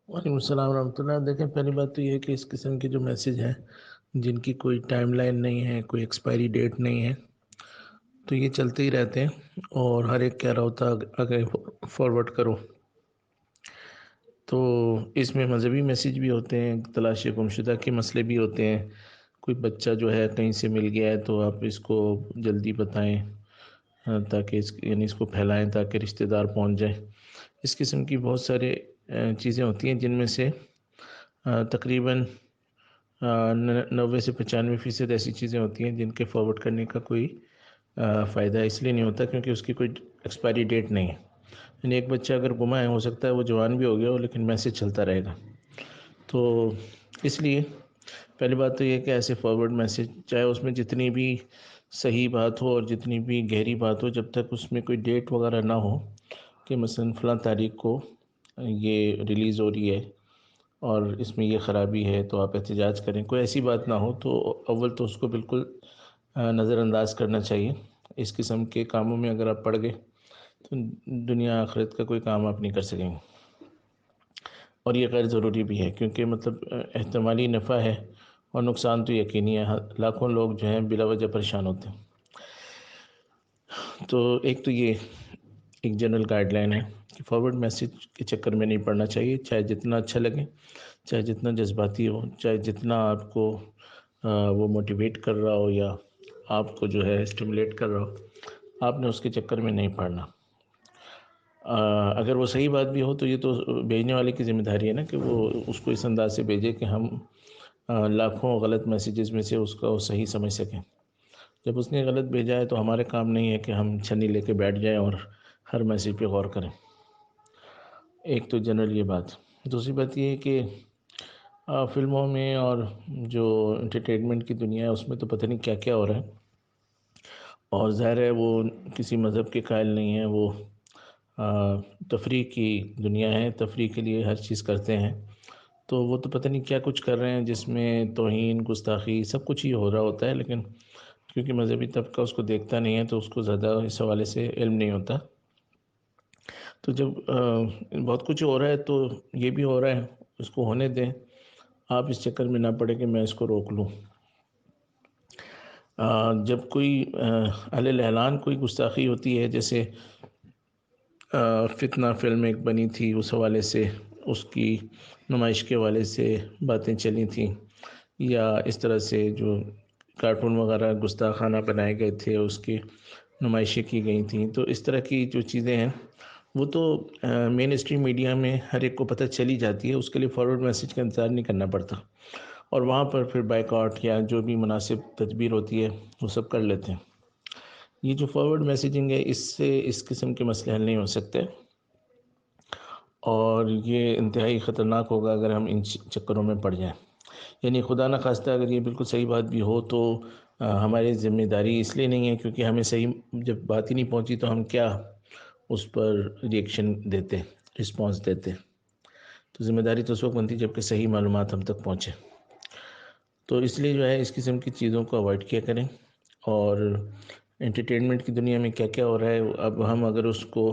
وعلیکم السلام ورحمۃ اللہ۔ دیکھیں، پہلی بات تو یہ ہے کہ اس قسم کے جو میسج ہیں جن کی کوئی ٹائم لائن نہیں ہے، کوئی ایکسپائری ڈیٹ نہیں ہے، تو یہ چلتے ہی رہتے ہیں اور ہر ایک کہہ رہا ہوتا اگر فارورڈ کرو۔ تو اس میں مذہبی میسج بھی ہوتے ہیں، تلاش گمشدہ کے مسئلے بھی ہوتے ہیں، کوئی بچہ جو ہے کہیں سے مل گیا ہے تو آپ اس کو جلدی بتائیں، تاکہ یعنی اس کو پھیلائیں تاکہ رشتہ دار پہنچ جائیں۔ اس قسم کی بہت سارے چیزیں ہوتی ہیں جن میں سے تقریباً 90 سے 95% ایسی چیزیں ہوتی ہیں جن کے فارورڈ کرنے کا کوئی فائدہ اس لیے نہیں ہوتا کیونکہ اس کی کوئی ایکسپائری ڈیٹ نہیں ہے۔ یعنی ایک بچہ اگر گما ہے، ہو سکتا ہے وہ جوان بھی ہو گیا ہو لیکن میسج چلتا رہے گا۔ تو اس لیے پہلی بات تو یہ کہ ایسے فارورڈ میسج چاہے اس میں جتنی بھی صحیح بات ہو اور جتنی بھی گہری بات ہو، جب تک اس میں کوئی ڈیٹ وغیرہ نہ ہو کہ مثلا فلاں تاریخ کو یہ ریلیز ہو رہی ہے اور اس میں یہ خرابی ہے تو آپ احتجاج کریں، کوئی ایسی بات نہ ہو تو اول تو اس کو بالکل نظر انداز کرنا چاہیے۔ اس قسم کے کاموں میں اگر آپ پڑ گئے تو دنیا آخرت کا کوئی کام آپ نہیں کر سکیں گے، اور یہ غیر ضروری بھی ہے کیونکہ مطلب احتمالی نفع ہے اور نقصان تو یقینی ہے۔ لاکھوں لوگ جو ہیں بلا وجہ پریشان ہوتے ہیں۔ تو ایک تو یہ ایک جنرل گائیڈ لائن ہے کہ فارورڈ میسج کے چکر میں نہیں پڑنا چاہیے، چاہے جتنا اچھا لگے، چاہے جتنا جذباتی ہو، چاہے جتنا آپ کو وہ موٹیویٹ کر رہا ہو یا آپ کو جو ہے اسٹیمولیٹ کر رہا ہو، آپ نے اس کے چکر میں نہیں پڑنا۔ اگر وہ صحیح بات بھی ہو تو یہ تو بھیجنے والے کی ذمہ داری ہے نا کہ وہ اس کو اس انداز سے بھیجے کہ ہم لاکھوں غلط میسیجز میں سے اس کا وہ صحیح سمجھ سکیں۔ جب اس نے غلط بھیجا ہے تو ہمارے کام نہیں ہے کہ ہم چھنی لے کے بیٹھ جائیں اور ہر میسیج پہ غور کریں۔ ایک تو جنرل یہ بات۔ دوسری بات یہ ہے کہ فلموں میں اور جو انٹرٹینمنٹ کی دنیا ہے اس میں تو پتہ نہیں کیا کیا ہو رہا ہے، اور ظاہر ہے وہ کسی مذہب کے قائل نہیں ہیں، وہ تفریح کی دنیا ہے، تفریح کے لیے ہر چیز کرتے ہیں، تو وہ تو پتہ نہیں کیا کچھ کر رہے ہیں جس میں توہین، گستاخی، سب کچھ ہی ہو رہا ہوتا ہے، لیکن کیونکہ مذہبی طبقہ اس کو دیکھتا نہیں ہے تو اس کو زیادہ اس حوالے سے علم نہیں ہوتا۔ تو جب بہت کچھ ہو رہا ہے تو یہ بھی ہو رہا ہے، اس کو ہونے دیں، آپ اس چکر میں نہ پڑے کہ میں اس کو روک لوں۔ جب کوئی علیہ اعلان کوئی گستاخی ہوتی ہے، جیسے فتنہ فلم ایک بنی تھی، اس حوالے سے اس کی نمائش کے حوالے سے باتیں چلی تھیں، یا اس طرح سے جو کارٹون وغیرہ گستاخانہ بنائے گئے تھے اس کی نمائشیں کی گئی تھیں، تو اس طرح کی جو چیزیں ہیں وہ تو مین اسٹریم میڈیا میں ہر ایک کو پتہ چلی جاتی ہے، اس کے لیے فارورڈ میسج کا انتظار نہیں کرنا پڑتا، اور وہاں پر پھر بائیک آؤٹ یا جو بھی مناسب تدبیر ہوتی ہے وہ سب کر لیتے ہیں۔ یہ جو فارورڈ میسیجنگ ہے اس سے اس قسم کے مسئلے حل نہیں ہو سکتے، اور یہ انتہائی خطرناک ہوگا اگر ہم ان چکروں میں پڑ جائیں۔ یعنی خدا نہ خواستہ اگر یہ بالکل صحیح بات بھی ہو تو ہماری ذمہ داری اس لیے نہیں ہے کیونکہ ہمیں صحیح جب بات ہی نہیں پہنچی تو ہم کیا اس پر ریئیکشن دیتے، رسپانس دیتے۔ تو ذمہ داری تو اس وقت بنتی جب کہ صحیح معلومات ہم تک پہنچے۔ تو اس لیے جو ہے اس قسم کی چیزوں کو اوائڈ کیا کریں، اور انٹرٹینمنٹ کی دنیا میں کیا کیا ہو رہا ہے اب ہم اگر اس کو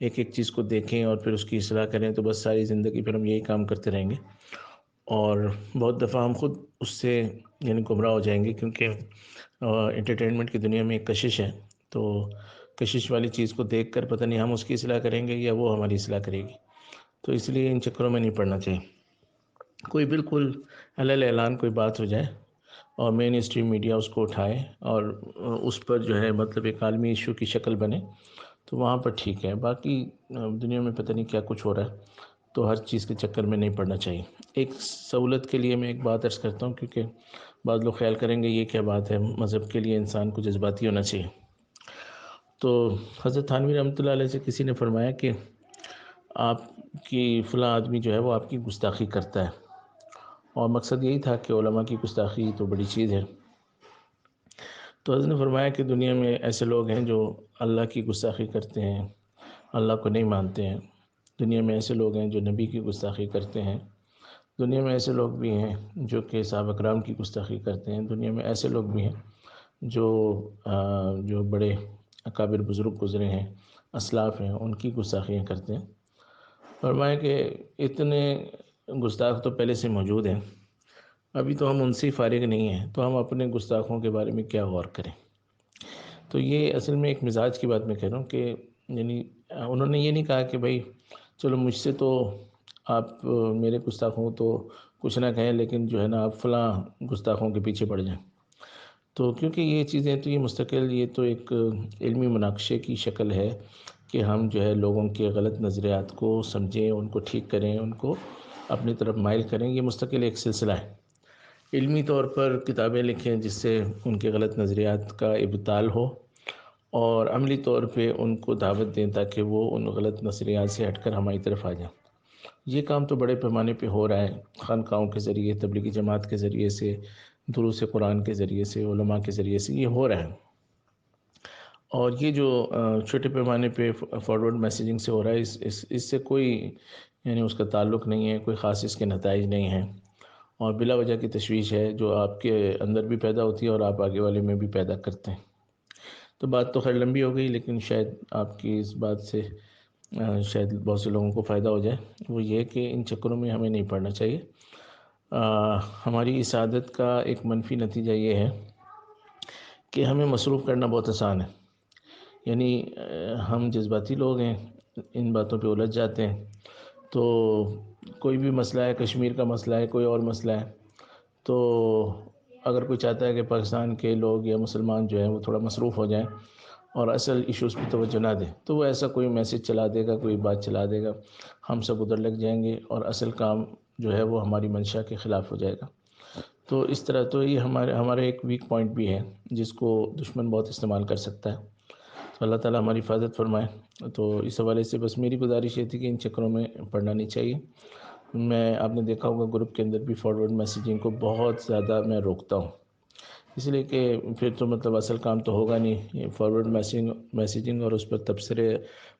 ایک ایک چیز کو دیکھیں اور پھر اس کی اصلاح کریں تو بس ساری زندگی پھر ہم یہی کام کرتے رہیں گے، اور بہت دفعہ ہم خود اس سے یعنی گمراہ ہو جائیں گے، کیونکہ انٹرٹینمنٹ کی دنیا میں ایک کشش ہے، تو کشش والی چیز کو دیکھ کر پتہ نہیں ہم اس کی اصلاح کریں گے یا وہ ہماری اصلاح کرے گی، تو اس لیے ان چکروں میں نہیں پڑنا چاہیے۔ کوئی بالکل علیہ اعلان کوئی بات ہو جائے اور مین اسٹریم میڈیا اس کو اٹھائے اور اس پر جو ہے مطلب ایک عالمی ایشو کی شکل بنے تو وہاں پر ٹھیک ہے، باقی دنیا میں پتہ نہیں کیا کچھ ہو رہا ہے تو ہر چیز کے چکر میں نہیں پڑنا چاہیے۔ ایک سہولت کے لیے میں ایک بات عرض کرتا ہوں، کیونکہ بعض لوگ خیال کریں گے یہ کیا بات ہے، مذہب کے لیے انسان کو جذباتی ہونا چاہیے۔ تو حضرت تھانوی رحمۃ اللہ علیہ سے کسی نے فرمایا کہ آپ کی فلاں آدمی جو ہے وہ آپ کی گستاخی کرتا ہے، اور مقصد یہی تھا کہ علماء کی گستاخی تو بڑی چیز ہے۔ تو حضرت نے فرمایا کہ دنیا میں ایسے لوگ ہیں جو اللہ کی گستاخی کرتے ہیں، اللہ کو نہیں مانتے ہیں، دنیا میں ایسے لوگ ہیں جو نبی کی گستاخی کرتے ہیں، دنیا میں ایسے لوگ بھی ہیں جو کہ صحابہ کرام کی گستاخی کرتے ہیں، دنیا میں ایسے لوگ بھی ہیں جو بڑے اکابر بزرگ گزرے ہیں، اسلاف ہیں، ان کی گستاخیاں کرتے ہیں۔ فرمایا کہ اتنے گستاخ تو پہلے سے موجود ہیں، ابھی تو ہم ان سے فارغ نہیں ہیں، تو ہم اپنے گستاخوں کے بارے میں کیا غور کریں؟ تو یہ اصل میں ایک مزاج کی بات میں کہہ رہا ہوں کہ یعنی انہوں نے یہ نہیں کہا کہ بھائی چلو مجھ سے تو آپ میرے گستاخوں تو کچھ نہ کہیں، لیکن جو ہے نا آپ فلاں گستاخوں کے پیچھے پڑ جائیں۔ تو کیونکہ یہ چیزیں تو یہ مستقل یہ تو ایک علمی مناقشے کی شکل ہے کہ ہم جو ہے لوگوں کے غلط نظریات کو سمجھیں، ان کو ٹھیک کریں، ان کو اپنی طرف مائل کریں، یہ مستقل ایک سلسلہ ہے۔ علمی طور پر کتابیں لکھیں جس سے ان کے غلط نظریات کا ابطال ہو، اور عملی طور پہ ان کو دعوت دیں تاکہ وہ ان غلط نظریات سے ہٹ کر ہماری طرف آ جائیں۔ یہ کام تو بڑے پیمانے پہ ہو رہا ہے، خانقاہوں کے ذریعے، تبلیغی جماعت کے ذریعے سے، دروس قرآن کے ذریعے سے، علماء کے ذریعے سے یہ ہو رہا ہے۔ اور یہ جو چھوٹے پیمانے پہ فارورڈ میسیجنگ سے ہو رہا ہے، اس سے کوئی یعنی اس کا تعلق نہیں ہے، کوئی خاص اس کے نتائج نہیں ہیں، اور بلا وجہ کی تشویش ہے جو آپ کے اندر بھی پیدا ہوتی ہے اور آپ آگے والے میں بھی پیدا کرتے ہیں۔ تو بات تو خیر لمبی ہو گئی، لیکن شاید آپ کی اس بات سے شاید بہت سے لوگوں کو فائدہ ہو جائے۔ وہ یہ کہ ان چکروں میں ہمیں نہیں پڑنا چاہیے۔ ہماری اس عادت کا ایک منفی نتیجہ یہ ہے کہ ہمیں مصروف کرنا بہت آسان ہے، یعنی ہم جذباتی لوگ ہیں، ان باتوں پہ الجھ جاتے ہیں۔ تو کوئی بھی مسئلہ ہے، کشمیر کا مسئلہ ہے، کوئی اور مسئلہ ہے، تو اگر کوئی چاہتا ہے کہ پاکستان کے لوگ یا مسلمان جو ہیں وہ تھوڑا مصروف ہو جائیں اور اصل ایشوز پہ توجہ نہ دیں، تو وہ ایسا کوئی میسیج چلا دے گا، کوئی بات چلا دے گا، ہم سب ادھر لگ جائیں گے اور اصل کام جو ہے وہ ہماری منشا کے خلاف ہو جائے گا۔ تو اس طرح تو یہ ہمارے ایک ویک پوائنٹ بھی ہے جس کو دشمن بہت استعمال کر سکتا ہے۔ تو اللہ تعالیٰ ہماری حفاظت فرمائے۔ تو اس حوالے سے بس میری گزارش یہ تھی کہ ان چکروں میں پڑنا نہیں چاہیے۔ آپ نے دیکھا ہوگا گروپ کے اندر بھی فارورڈ میسیجنگ کو بہت زیادہ میں روکتا ہوں، اس لیے کہ پھر تو مطلب اصل کام تو ہوگا نہیں، یہ فارورڈ میسیجنگ اور اس پر تبصرے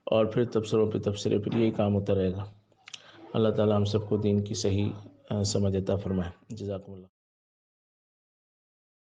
اور پھر تبصروں پہ تبصرے، پھر یہی کام ہوتا رہے گا۔ اللہ تعالیٰ ہم سب کو دین کی صحیح سمجھ عطا فرمائے۔ جزاکم اللہ۔